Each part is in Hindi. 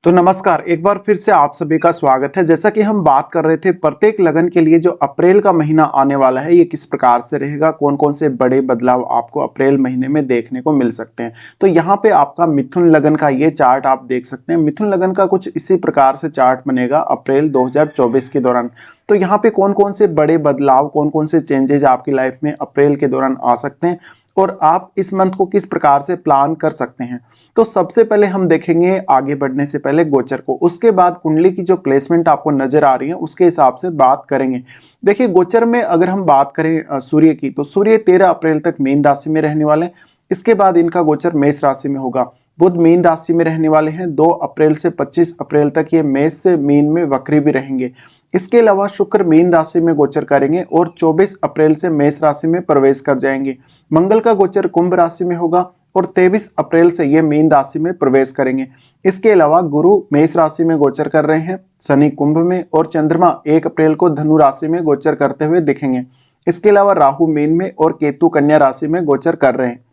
तो नमस्कार, एक बार फिर से आप सभी का स्वागत है। जैसा कि हम बात कर रहे थे प्रत्येक लगन के लिए जो अप्रैल का महीना आने वाला है ये किस प्रकार से रहेगा, कौन-कौन से बड़े बदलाव आपको अप्रैल महीने में देखने को मिल सकते हैं। तो यहाँ पे आपका मिथुन लगन का ये चार्ट आप देख सकते हैं। मिथुन लगन का कुछ इसी प्रकार से चार्ट बनेगा अप्रैल 2024 के दौरान। तो यहाँ पे कौन-कौन से बड़े बदलाव, कौन-कौन से चेंजेज आपकी लाइफ में अप्रैल के दौरान आ सकते हैं और आप इस मंथ को किस प्रकार से प्लान कर सकते हैं। तो सबसे पहले हम देखेंगे आगे बढ़ने से पहले गोचर को, उसके बाद कुंडली की जो प्लेसमेंट आपको नजर आ रही है उसके हिसाब से बात करेंगे। देखिए गोचर में अगर हम बात करें सूर्य की, तो सूर्य 13 अप्रैल तक मीन राशि में रहने वाले हैं। इसके बाद इनका गोचर मेष राशि में होगा। बुध मीन राशि में रहने वाले हैं। 2 अप्रैल से 25 अप्रैल तक ये मेष से मीन में वक्री भी रहेंगे। इसके अलावा शुक्र मीन राशि में गोचर करेंगे और 24 अप्रैल से मेष राशि में प्रवेश कर जाएंगे। मंगल का गोचर कुंभ राशि में होगा और 23 अप्रैल से ये मीन राशि में प्रवेश करेंगे। इसके अलावा गुरु मेष राशि में गोचर कर रहे हैं, शनि कुंभ में और चंद्रमा 1 अप्रैल को धनु राशि में गोचर करते हुए दिखेंगे। इसके अलावा राहु मीन में और केतु कन्या राशि में गोचर कर रहे हैं।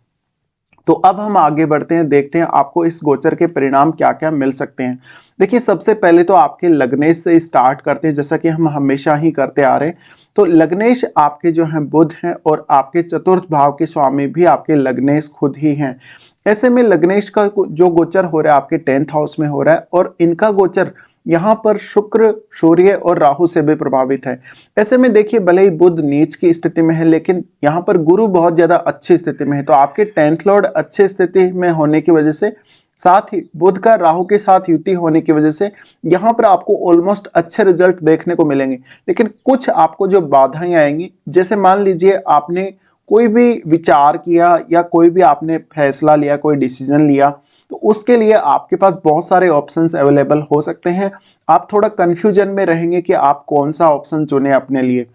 तो अब हम आगे बढ़ते हैं, देखते हैं आपको इस गोचर के परिणाम क्या क्या मिल सकते हैं। देखिए सबसे पहले तो आपके लग्नेश से स्टार्ट करते हैं, जैसा कि हम हमेशा ही करते आ रहे हैं। तो लग्नेश आपके जो हैं बुध हैं और आपके चतुर्थ भाव के स्वामी भी आपके लग्नेश खुद ही हैं। ऐसे में लग्नेश का जो गोचर हो रहा है आपके 10th हाउस में हो रहा है और इनका गोचर यहाँ पर शुक्र, सूर्य और राहु से भी प्रभावित है। ऐसे में देखिए भले ही बुध नीच की स्थिति में है लेकिन यहाँ पर गुरु बहुत ज्यादा अच्छी स्थिति में है। तो आपके 10th लॉर्ड अच्छी स्थिति में होने की वजह से, साथ ही बुध का राहु के साथ युति होने की वजह से यहाँ पर आपको ऑलमोस्ट अच्छे रिजल्ट देखने को मिलेंगे। लेकिन कुछ आपको जो बाधाएं आएंगी, जैसे मान लीजिए आपने कोई भी विचार किया या कोई भी आपने फैसला लिया, कोई डिसीजन लिया, तो उसके लिए आपके पास बहुत सारे ऑप्शंस अवेलेबल हो सकते हैं। आप थोड़ा कंफ्यूजन में रहेंगे कि आप कौन सा ऑप्शन चुने अपने लिए।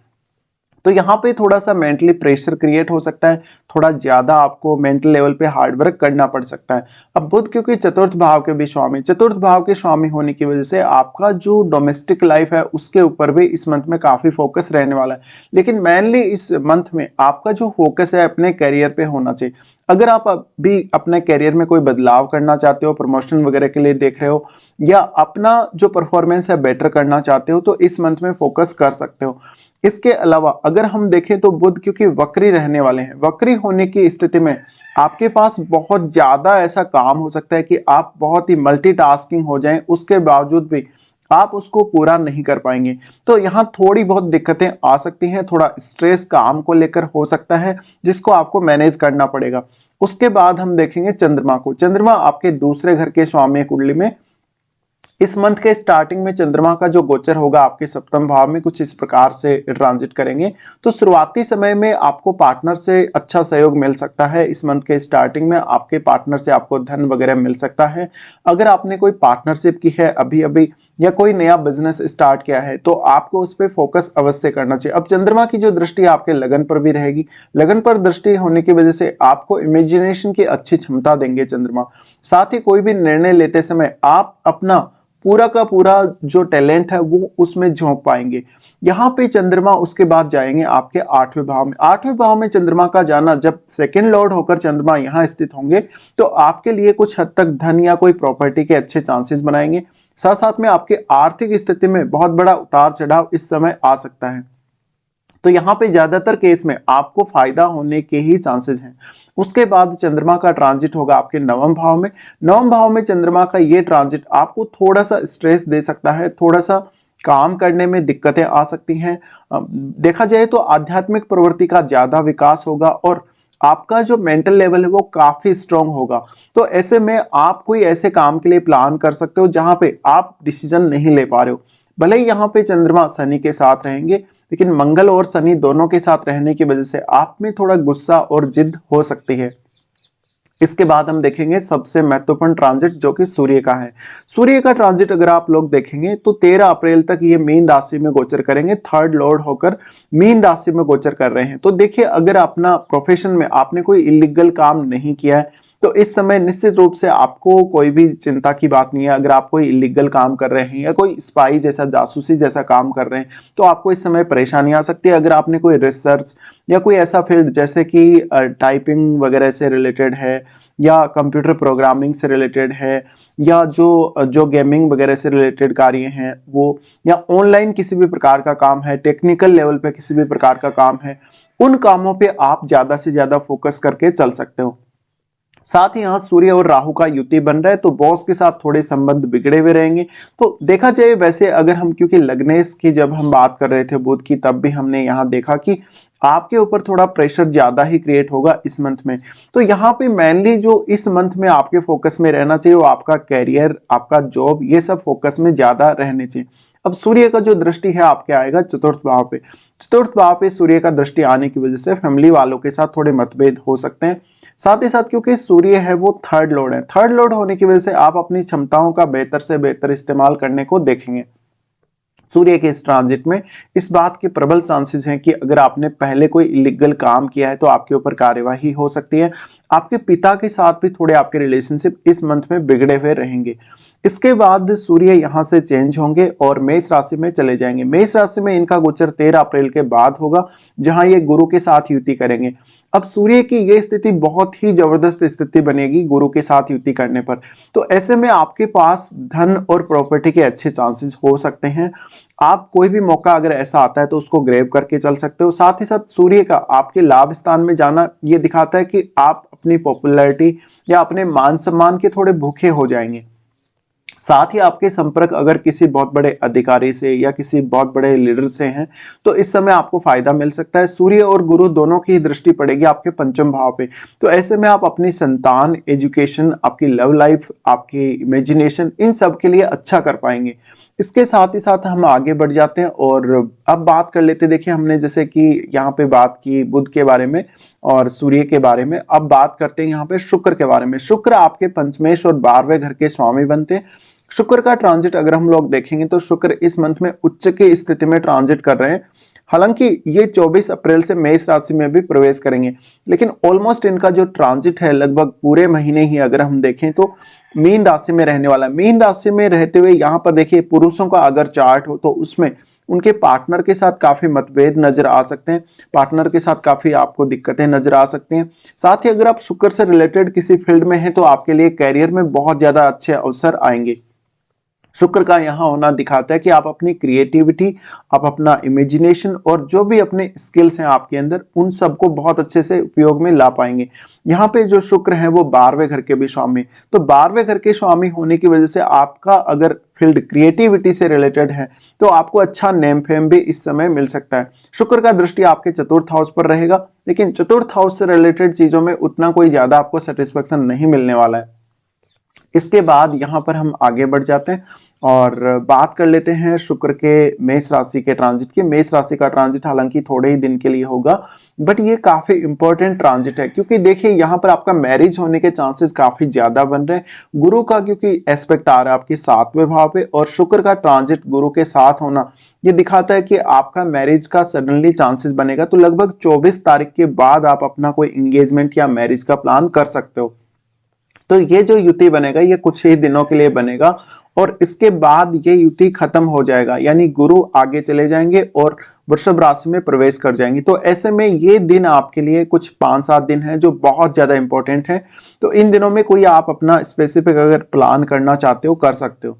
तो यहाँ पे थोड़ा सा मेंटली प्रेशर क्रिएट हो सकता है, थोड़ा ज्यादा आपको मेंटल लेवल पे हार्डवर्क करना पड़ सकता है। अब बुध क्योंकि चतुर्थ भाव के भी स्वामी, चतुर्थ भाव के स्वामी होने की वजह से आपका जो डोमेस्टिक लाइफ है उसके ऊपर भी इस मंथ में काफी फोकस रहने वाला है। लेकिन मेनली इस मंथ में आपका जो फोकस है अपने करियर पे होना चाहिए। अगर आप अभी अपने करियर में कोई बदलाव करना चाहते हो, प्रमोशन वगैरह के लिए देख रहे हो या अपना जो परफॉर्मेंस है बेटर करना चाहते हो, तो इस मंथ में फोकस कर सकते हो। इसके अलावा अगर हम देखें तो बुध क्योंकि वक्री रहने वाले हैं, वक्री होने की स्थिति में आपके पास बहुत ज्यादा ऐसा काम हो सकता है कि आप बहुत ही मल्टीटास्किंग हो जाएं, उसके बावजूद भी आप उसको पूरा नहीं कर पाएंगे। तो यहाँ थोड़ी बहुत दिक्कतें आ सकती हैं, थोड़ा स्ट्रेस काम को लेकर हो सकता है जिसको आपको मैनेज करना पड़ेगा। उसके बाद हम देखेंगे चंद्रमा को। चंद्रमा आपके दूसरे घर के स्वामी कुंडली में इस मंथ के स्टार्टिंग में चंद्रमा का जो गोचर होगा आपके सप्तम भाव में कुछ इस प्रकार से ट्रांजिट करेंगे। तो शुरुआती समय में आपको पार्टनर से अच्छा सहयोग मिल सकता है। इस मंथ के स्टार्टिंग में आपके पार्टनर से आपको धन वगैरह मिल सकता है। अगर आपने कोई पार्टनरशिप की है अभी अभी या कोई नया बिजनेस स्टार्ट किया है तो आपको उस पर फोकस अवश्य करना चाहिए। अब चंद्रमा की जो दृष्टि आपके लगन पर भी रहेगी, लगन पर दृष्टि होने की वजह से आपको इमेजिनेशन की अच्छी क्षमता देंगे चंद्रमा। साथ ही कोई भी निर्णय लेते समय आप अपना पूरा का पूरा जो टैलेंट है वो उसमें झोंक पाएंगे। यहाँ पे चंद्रमा उसके बाद जाएंगे आपके 8वें भाव में। 8वें भाव में चंद्रमा का जाना, जब सेकंड लॉर्ड होकर चंद्रमा यहाँ स्थित होंगे तो आपके लिए कुछ हद तक धन या कोई प्रॉपर्टी के अच्छे चांसेस बनाएंगे। साथ साथ में आपके आर्थिक स्थिति में बहुत बड़ा उतार चढ़ाव इस समय आ सकता है। तो यहाँ पे ज्यादातर केस में आपको फायदा होने के ही चांसेस हैं। उसके बाद चंद्रमा का ट्रांजिट होगा आपके 9वें भाव में। 9वें भाव में चंद्रमा का ये ट्रांजिट आपको थोड़ा सा स्ट्रेस दे सकता है, थोड़ा सा काम करने में दिक्कतें आ सकती हैं। देखा जाए तो आध्यात्मिक प्रवृत्ति का ज्यादा विकास होगा और आपका जो मेंटल लेवल है वो काफी स्ट्रांग होगा। तो ऐसे में आप कोई ऐसे काम के लिए प्लान कर सकते हो जहां पे आप डिसीजन नहीं ले पा रहे हो। भले ही यहाँ पे चंद्रमा शनि के साथ रहेंगे लेकिन मंगल और शनि दोनों के साथ रहने की वजह से आप में थोड़ा गुस्सा और जिद हो सकती है। इसके बाद हम देखेंगे सबसे महत्वपूर्ण ट्रांजिट जो कि सूर्य का है। सूर्य का ट्रांजिट अगर आप लोग देखेंगे तो 13 अप्रैल तक ये मीन राशि में गोचर करेंगे। थर्ड लॉर्ड होकर मीन राशि में गोचर कर रहे हैं। तो देखिए अगर अपना प्रोफेशन में आपने कोई इलीगल काम नहीं किया है तो इस समय निश्चित रूप से आपको कोई भी चिंता की बात नहीं है। अगर आप कोई इलीगल काम कर रहे हैं या कोई स्पाई जैसा, जासूसी जैसा काम कर रहे हैं, तो आपको इस समय परेशानी आ सकती है। अगर आपने कोई रिसर्च या कोई ऐसा फील्ड जैसे कि टाइपिंग वगैरह से रिलेटेड है, या कंप्यूटर प्रोग्रामिंग से रिलेटेड है, या जो जो गेमिंग वगैरह से रिलेटेड कार्य हैं वो, या ऑनलाइन किसी भी प्रकार का काम है, टेक्निकल लेवल पे किसी भी प्रकार का काम है, उन कामों पे आप ज्यादा से ज्यादा फोकस करके चल सकते हो। साथ ही यहाँ सूर्य और राहु का युति बन रहा है, तो बॉस के साथ थोड़े संबंध बिगड़े हुए रहेंगे। तो देखा जाए वैसे अगर हम, क्योंकि लग्नेश की जब हम बात कर रहे थे बुध की, तब भी हमने यहाँ देखा कि आपके ऊपर थोड़ा प्रेशर ज्यादा ही क्रिएट होगा इस मंथ में। तो यहाँ पे मेनली जो इस मंथ में आपके फोकस में रहना चाहिए वो आपका कैरियर, आपका जॉब, ये सब फोकस में ज्यादा रहने चाहिए। अब सूर्य का जो दृष्टि है आपके आएगा चतुर्थ भाव पे। चतुर्थ भाव पे सूर्य का दृष्टि आने की वजह से फैमिली वालों के साथ थोड़े मतभेद हो सकते हैं। साथ ही साथ क्योंकि सूर्य है वो थर्ड लॉर्ड है, थर्ड लॉर्ड होने की वजह से आप अपनी क्षमताओं का बेहतर से बेहतर इस्तेमाल करने को देखेंगे। सूर्य के इस ट्रांजिट में इस बात के प्रबल चांसेस हैं कि अगर आपने पहले कोई इलीगल काम किया है तो आपके ऊपर कार्यवाही हो सकती है। आपके पिता के साथ भी थोड़े आपके रिलेशनशिप इस मंथ में बिगड़े हुए रहेंगे। इसके बाद सूर्य यहां से चेंज होंगे और मेष राशि में चले जाएंगे। मेष राशि में इनका गोचर 13 अप्रैल के बाद होगा, जहां ये गुरु के साथ युति करेंगे। अब सूर्य की ये स्थिति बहुत ही जबरदस्त स्थिति बनेगी गुरु के साथ युति करने पर। तो ऐसे में आपके पास धन और प्रॉपर्टी के अच्छे चांसेस हो सकते हैं। आप कोई भी मौका अगर ऐसा आता है तो उसको ग्रैब करके चल सकते हो। साथ ही साथ सूर्य का आपके लाभ स्थान में जाना ये दिखाता है कि आप अपनी पॉपुलैरिटी या अपने मान सम्मान के थोड़े भूखे हो जाएंगे। साथ ही आपके संपर्क अगर किसी बहुत बड़े अधिकारी से या किसी बहुत बड़े लीडर से हैं तो इस समय आपको फायदा मिल सकता है। सूर्य और गुरु दोनों की दृष्टि पड़ेगी आपके पंचम भाव पे, तो ऐसे में आप अपनी संतान, एजुकेशन, आपकी लव लाइफ, आपकी इमेजिनेशन, इन सब के लिए अच्छा कर पाएंगे। इसके साथ ही साथ हम आगे बढ़ जाते हैं और अब बात कर लेते हैं। देखिए हमने जैसे कि यहाँ पे बात की बुध के बारे में और सूर्य के बारे में, अब बात करते हैं यहाँ पे शुक्र के बारे में। शुक्र आपके पंचमेश और 12वें घर के स्वामी बनते हैं। शुक्र का ट्रांजिट अगर हम लोग देखेंगे तो शुक्र इस मंथ में उच्च की स्थिति में ट्रांजिट कर रहे हैं। हालांकि ये 24 अप्रैल से मेष राशि में भी प्रवेश करेंगे, लेकिन ऑलमोस्ट इनका जो ट्रांजिट है लगभग पूरे महीने ही अगर हम देखें तो मीन राशि में रहने वाला है। मीन राशि में रहते हुए यहाँ पर देखिए पुरुषों का अगर चार्ट हो तो उसमें उनके पार्टनर के साथ काफी मतभेद नजर आ सकते हैं, पार्टनर के साथ काफी आपको दिक्कतें नजर आ सकती हैं। साथ ही अगर आप शुक्र से रिलेटेड किसी फील्ड में हैं तो आपके लिए कैरियर में बहुत ज्यादा अच्छे अवसर आएंगे। शुक्र का यहाँ होना दिखाता है कि आप अपनी क्रिएटिविटी, आप अपना इमेजिनेशन और जो भी अपने स्किल्स हैं आपके अंदर, उन सबको बहुत अच्छे से उपयोग में ला पाएंगे। यहाँ पे जो शुक्र है वो 12वें घर के भी स्वामी, तो 12वें घर के स्वामी होने की वजह से आपका अगर फील्ड क्रिएटिविटी से रिलेटेड है तो आपको अच्छा नेम फेम भी इस समय मिल सकता है। शुक्र का दृष्टि आपके चतुर्थ हाउस पर रहेगा, लेकिन चतुर्थ हाउस से रिलेटेड चीजों में उतना कोई ज्यादा आपको सेटिस्फेक्शन नहीं मिलने वाला है। इसके बाद यहाँ पर हम आगे बढ़ जाते हैं और बात कर लेते हैं शुक्र के मेष राशि के ट्रांजिट की। मेष राशि का ट्रांजिट हालांकि थोड़े ही दिन के लिए होगा, बट ये काफी इंपॉर्टेंट ट्रांजिट है, क्योंकि देखिए यहाँ पर आपका मैरिज होने के चांसेस काफी ज्यादा बन रहे हैं। गुरु का क्योंकि एस्पेक्ट आ रहा है आपके 7वें भाव पे, और शुक्र का ट्रांजिट गुरु के साथ होना ये दिखाता है कि आपका मैरिज का सडनली चांसेस बनेगा। तो लगभग 24 तारीख के बाद आप अपना कोई एंगेजमेंट या मैरिज का प्लान कर सकते हो। तो ये जो युति बनेगा ये कुछ ही दिनों के लिए बनेगा और इसके बाद ये युति खत्म हो जाएगा, यानी गुरु आगे चले जाएंगे और वृषभ राशि में प्रवेश कर जाएंगे। तो ऐसे में ये दिन आपके लिए कुछ 5-7 दिन है जो बहुत ज्यादा इंपॉर्टेंट है। तो इन दिनों में कोई आप अपना स्पेसिफिक अगर प्लान करना चाहते हो कर सकते हो।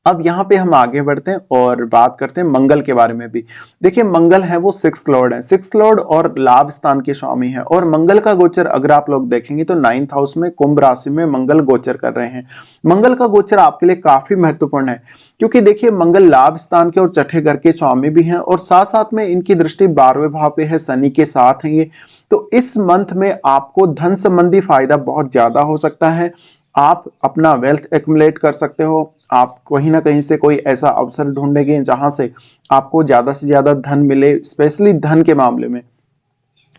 अब यहाँ पे हम आगे बढ़ते हैं और बात करते हैं मंगल के बारे में भी। देखिए मंगल है वो 6th लॉर्ड है, 6th लॉर्ड और लाभ स्थान के स्वामी है, और मंगल का गोचर अगर आप लोग देखेंगे तो 9th हाउस में कुंभ राशि में मंगल गोचर कर रहे हैं। मंगल का गोचर आपके लिए काफी महत्वपूर्ण है, क्योंकि देखिए मंगल लाभ स्थान के और छठे घर के स्वामी भी हैं, और साथ साथ में इनकी दृष्टि 12वें भाव पे है, शनि के साथ है ये। तो इस मंथ में आपको धन संबंधी फायदा बहुत ज्यादा हो सकता है। आप अपना वेल्थ एक्युमुलेट कर सकते हो, आप कहीं ना कहीं से कोई ऐसा अवसर ढूंढेंगे जहां से आपको ज्यादा से ज्यादा धन मिले, स्पेशली धन के मामले में।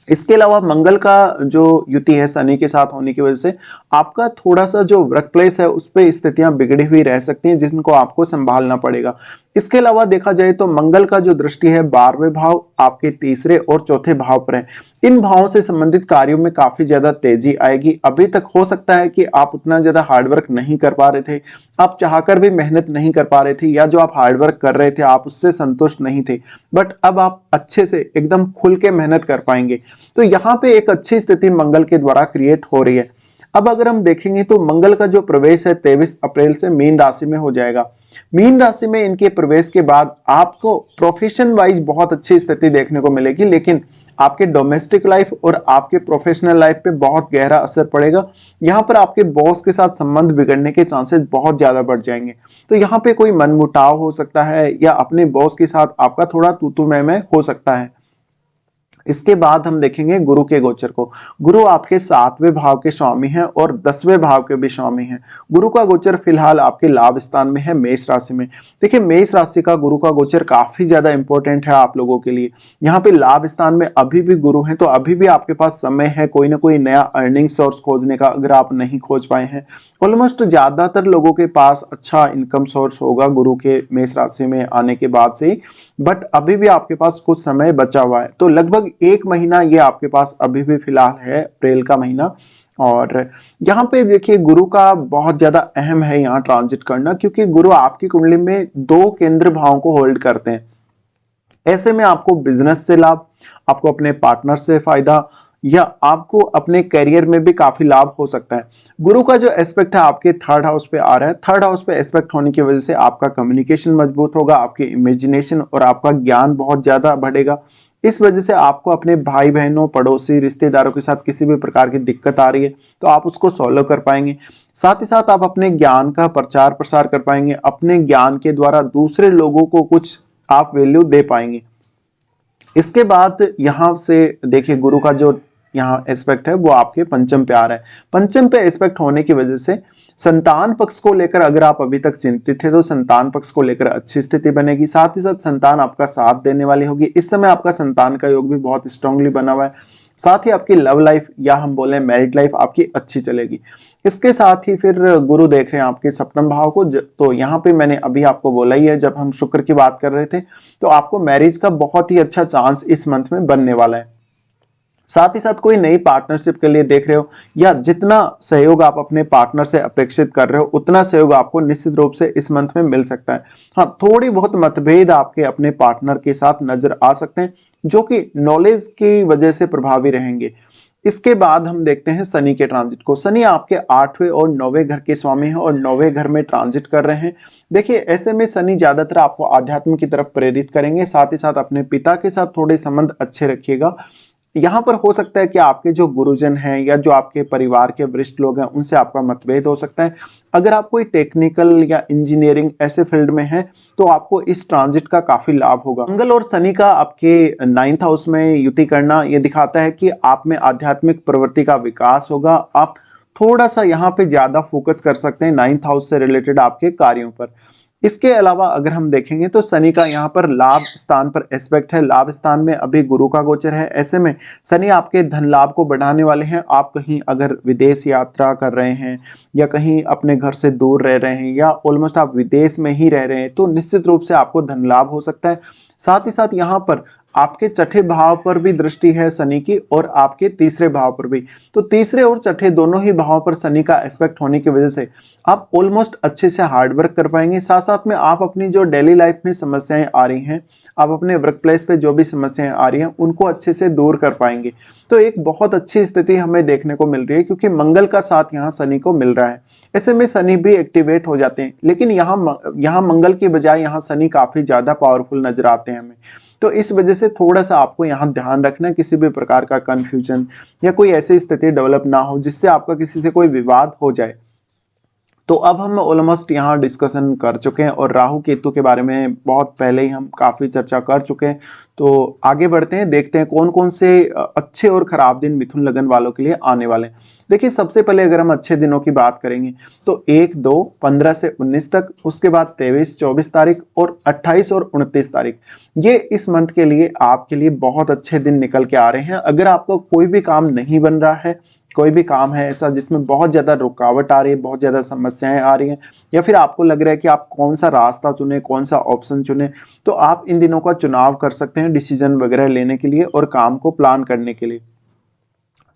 इसके अलावा मंगल का जो युति है शनि के साथ होने की वजह से आपका थोड़ा सा जो वर्क प्लेस है उस पर स्थितियां बिगड़ी हुई रह सकती हैं, जिनको आपको संभालना पड़ेगा। इसके अलावा देखा जाए तो मंगल का जो दृष्टि है 12वें भाव आपके तीसरे और चौथे भाव पर है। इन भावों से संबंधित कार्यों में काफी ज्यादा तेजी आएगी। अभी तक हो सकता है कि आप उतना ज्यादा हार्डवर्क नहीं कर पा रहे थे, आप चाहकर भी मेहनत नहीं कर पा रहे थे, या जो आप हार्डवर्क कर रहे थे आप उससे संतुष्ट नहीं थे, बट अब आप अच्छे से एकदम खुल के मेहनत कर पाएंगे। तो यहाँ पे एक अच्छी स्थिति मंगल के द्वारा क्रिएट हो रही है। अब अगर हम देखेंगे तो मंगल का जो प्रवेश है 23 अप्रैल से मीन राशि में हो जाएगा। मीन राशि में इनके प्रवेश के बाद आपको प्रोफेशन वाइज बहुत अच्छी स्थिति देखने को मिलेगी, लेकिन आपके डोमेस्टिक लाइफ और आपके प्रोफेशनल लाइफ पे बहुत गहरा असर पड़ेगा। यहाँ पर आपके बॉस के साथ संबंध बिगड़ने के चांसेस बहुत ज्यादा बढ़ जाएंगे। तो यहाँ पे कोई मनमुटाव हो सकता है, या अपने बॉस के साथ आपका थोड़ा तू मैं हो सकता है। इसके बाद हम देखेंगे गुरु के गोचर को। गुरु आपके 7वें भाव के स्वामी हैं और 10वें भाव के भी स्वामी हैं। गुरु का गोचर फिलहाल आपके लाभ स्थान में है, मेष राशि में। देखिए मेष राशि का गुरु का गोचर काफी ज्यादा इंपॉर्टेंट है आप लोगों के लिए। यहाँ पे लाभ स्थान में अभी भी गुरु है, तो अभी भी आपके पास समय है कोई ना कोई नया अर्निंग सोर्स खोजने का, अगर आप नहीं खोज पाए हैं। ऑलमोस्ट ज्यादातर लोगों के पास अच्छा इनकम सोर्स होगा गुरु के मेष राशि में आने के बाद से, बट अभी भी आपके पास कुछ समय बचा हुआ है। तो लगभग 1 महीना ये आपके पास अभी भी फिलहाल है, अप्रैल का महीना। और यहाँ पे देखिए गुरु का बहुत ज्यादा अहम है यहाँ ट्रांजिट करना, क्योंकि गुरु आपकी कुंडली में 2 केंद्र भावों को होल्ड करते हैं। ऐसे में आपको बिजनेस से लाभ, आपको अपने पार्टनर से फायदा, या आपको अपने करियर में भी काफी लाभ हो सकता है। गुरु का जो एस्पेक्ट है आपके 3rd हाउस पे आ रहा है। 3rd हाउस पे एस्पेक्ट होने की वजह से आपका कम्युनिकेशन मजबूत होगा, आपकी इमेजिनेशन और आपका ज्ञान बहुत ज्यादा बढ़ेगा। इस वजह से आपको अपने भाई बहनों, पड़ोसी, रिश्तेदारों के साथ किसी भी प्रकार की दिक्कत आ रही है तो आप उसको सॉल्व कर पाएंगे। साथ ही साथ आप अपने ज्ञान का प्रचार प्रसार कर पाएंगे, अपने ज्ञान के द्वारा दूसरे लोगों को कुछ आप वैल्यू दे पाएंगे। इसके बाद यहां से देखिए गुरु का जो यहाँ एस्पेक्ट है वो आपके पंचम पे आ रहा है। पंचम पे एस्पेक्ट होने की वजह से संतान पक्ष को लेकर अगर आप अभी तक चिंतित थे तो संतान पक्ष को लेकर अच्छी स्थिति बनेगी। साथ ही साथ संतान आपका साथ देने वाली होगी। इस समय आपका संतान का योग भी बहुत स्ट्रांगली बना हुआ है। साथ ही आपकी लव लाइफ या हम बोले मैरिड लाइफ आपकी अच्छी चलेगी। इसके साथ ही फिर गुरु देख रहे हैं आपके 7वें भाव को, तो यहाँ पे मैंने अभी आपको बोला ही है जब हम शुक्र की बात कर रहे थे, तो आपको मैरिज का बहुत ही अच्छा चांस इस मंथ में बनने वाला है। साथ ही साथ कोई नई पार्टनरशिप के लिए देख रहे हो, या जितना सहयोग आप अपने पार्टनर से अपेक्षित कर रहे हो उतना सहयोग आपको निश्चित रूप से इस मंथ में मिल सकता है। हाँ, थोड़ी बहुत मतभेद आपके अपने पार्टनर के साथ नजर आ सकते हैं, जो कि नॉलेज की वजह से प्रभावी रहेंगे। इसके बाद हम देखते हैं शनि के ट्रांजिट को। शनि आपके 8वें और 9वें घर के स्वामी हैं और 9वें घर में ट्रांजिट कर रहे हैं। देखिए ऐसे में शनि ज्यादातर आपको आध्यात्म की तरफ प्रेरित करेंगे। साथ ही साथ अपने पिता के साथ थोड़े संबंध अच्छे रखिएगा। यहाँ पर हो सकता है कि आपके जो गुरुजन हैं या जो आपके परिवार के वरिष्ठ लोग हैं उनसे आपका मतभेद हो सकता है। अगर आप कोई टेक्निकल या इंजीनियरिंग ऐसे फील्ड में हैं तो आपको इस ट्रांजिट का काफी लाभ होगा। मंगल और शनि का आपके 9th हाउस में युति करना ये दिखाता है कि आप में आध्यात्मिक प्रवृत्ति का विकास होगा। आप थोड़ा सा यहाँ पे ज्यादा फोकस कर सकते हैं 9th हाउस से रिलेटेड आपके कार्यों पर। इसके अलावा अगर हम देखेंगे तो शनि का यहाँ पर लाभ स्थान पर एस्पेक्ट है। लाभ स्थान में अभी गुरु का गोचर है। ऐसे में शनि आपके धन लाभ को बढ़ाने वाले हैं। आप कहीं अगर विदेश यात्रा कर रहे हैं या कहीं अपने घर से दूर रह रहे हैं या ऑलमोस्ट आप विदेश में ही रह रहे हैं तो निश्चित रूप से आपको धन लाभ हो सकता है। साथ ही साथ यहाँ पर आपके 6ठे भाव पर भी दृष्टि है शनि की और आपके 3रे भाव पर भी। तो 3रे और 6ठे दोनों ही भाव पर शनि का एस्पेक्ट होने की वजह से आप ऑलमोस्ट अच्छे से हार्डवर्क कर पाएंगे। साथ साथ में आप अपनी जो डेली लाइफ में समस्याएं आ रही हैं, आप अपने वर्क प्लेस पे जो भी समस्याएं आ रही हैं उनको अच्छे से दूर कर पाएंगे। तो एक बहुत अच्छी स्थिति हमें देखने को मिल रही है क्योंकि मंगल का साथ यहाँ शनि को मिल रहा है। ऐसे में शनि भी एक्टिवेट हो जाते हैं, लेकिन यहाँ मंगल की बजाय यहाँ शनि काफी ज्यादा पावरफुल नजर आते हैं हमें। तो इस वजह से थोड़ा सा आपको यहाँ ध्यान रखना, किसी भी प्रकार का कंफ्यूजन या कोई ऐसी स्थिति डेवलप ना हो जिससे आपका किसी से कोई विवाद हो जाए। तो अब हम ऑलमोस्ट यहाँ डिस्कशन कर चुके हैं और राहु केतु के बारे में बहुत पहले ही हम काफी चर्चा कर चुके हैं। तो आगे बढ़ते हैं, देखते हैं कौन कौन से अच्छे और खराब दिन मिथुन लगन वालों के लिए आने वाले हैं। देखिए सबसे पहले अगर हम अच्छे दिनों की बात करेंगे तो 1, 2, 15 से 19 तक, उसके बाद 23, 24 तारीख और 28 और 29 तारीख, ये इस मंथ के लिए आपके लिए बहुत अच्छे दिन निकल के आ रहे हैं। अगर आपको कोई भी काम नहीं बन रहा है, कोई भी काम है ऐसा जिसमें बहुत ज़्यादा रुकावट आ रही है, बहुत ज़्यादा समस्याएं आ रही हैं, या फिर आपको लग रहा है कि आप कौन सा रास्ता चुने, कौन सा ऑप्शन चुने, तो आप इन दिनों का चुनाव कर सकते हैं डिसीजन वगैरह लेने के लिए और काम को प्लान करने के लिए।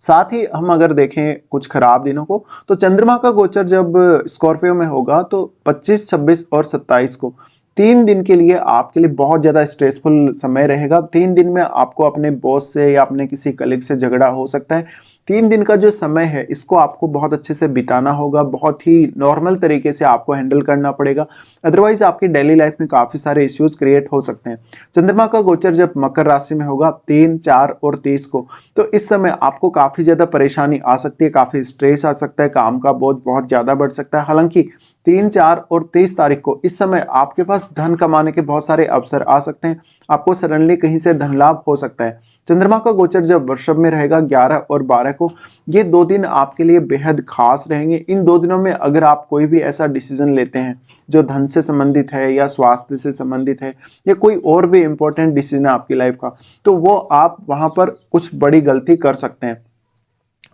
साथ ही हम अगर देखें कुछ खराब दिनों को, तो चंद्रमा का गोचर जब स्कॉर्पियो में होगा तो 25, 26 और 27 को 3 दिन के लिए आपके लिए बहुत ज्यादा स्ट्रेसफुल समय रहेगा। 3 दिन में आपको अपने बॉस से या अपने किसी कलीग से झगड़ा हो सकता है। 3 दिन का जो समय है इसको आपको बहुत अच्छे से बिताना होगा, बहुत ही नॉर्मल तरीके से आपको हैंडल करना पड़ेगा, अदरवाइज आपकी डेली लाइफ में काफी सारे इश्यूज क्रिएट हो सकते हैं। चंद्रमा का गोचर जब मकर राशि में होगा 3, 4 और 30 को, तो इस समय आपको काफी ज्यादा परेशानी आ सकती है, काफी स्ट्रेस आ सकता है, काम का बोझ बहुत ज्यादा बढ़ सकता है। हालांकि 3, 4 और 30 तारीख को इस समय आपके पास धन कमाने के बहुत सारे अवसर आ सकते हैं, आपको सडनली कहीं से धन लाभ हो सकता है। चंद्रमा का गोचर जब वृषभ में रहेगा 11 और 12 को, ये 2 दिन आपके लिए बेहद खास रहेंगे। इन 2 दिनों में अगर आप कोई भी ऐसा डिसीजन लेते हैं जो धन से संबंधित है या स्वास्थ्य से संबंधित है या कोई और भी इंपॉर्टेंट डिसीजन है आपकी लाइफ का, तो वो आप वहां पर कुछ बड़ी गलती कर सकते हैं।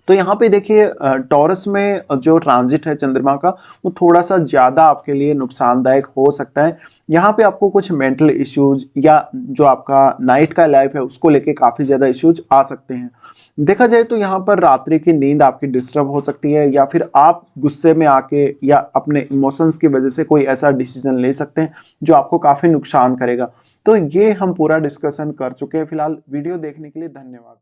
तो यहाँ पे देखिए टॉरस में जो ट्रांजिट है चंद्रमा का, वो थोड़ा सा ज्यादा आपके लिए नुकसानदायक हो सकता है। यहाँ पे आपको कुछ मेंटल इश्यूज या जो आपका नाइट का लाइफ है उसको लेके काफी ज्यादा इश्यूज आ सकते हैं। देखा जाए तो यहाँ पर रात्रि की नींद आपकी डिस्टर्ब हो सकती है, या फिर आप गुस्से में आके या अपने इमोशंस की वजह से कोई ऐसा डिसीजन ले सकते हैं जो आपको काफी नुकसान करेगा। तो ये हम पूरा डिस्कशन कर चुके हैं। फिलहाल वीडियो देखने के लिए धन्यवाद।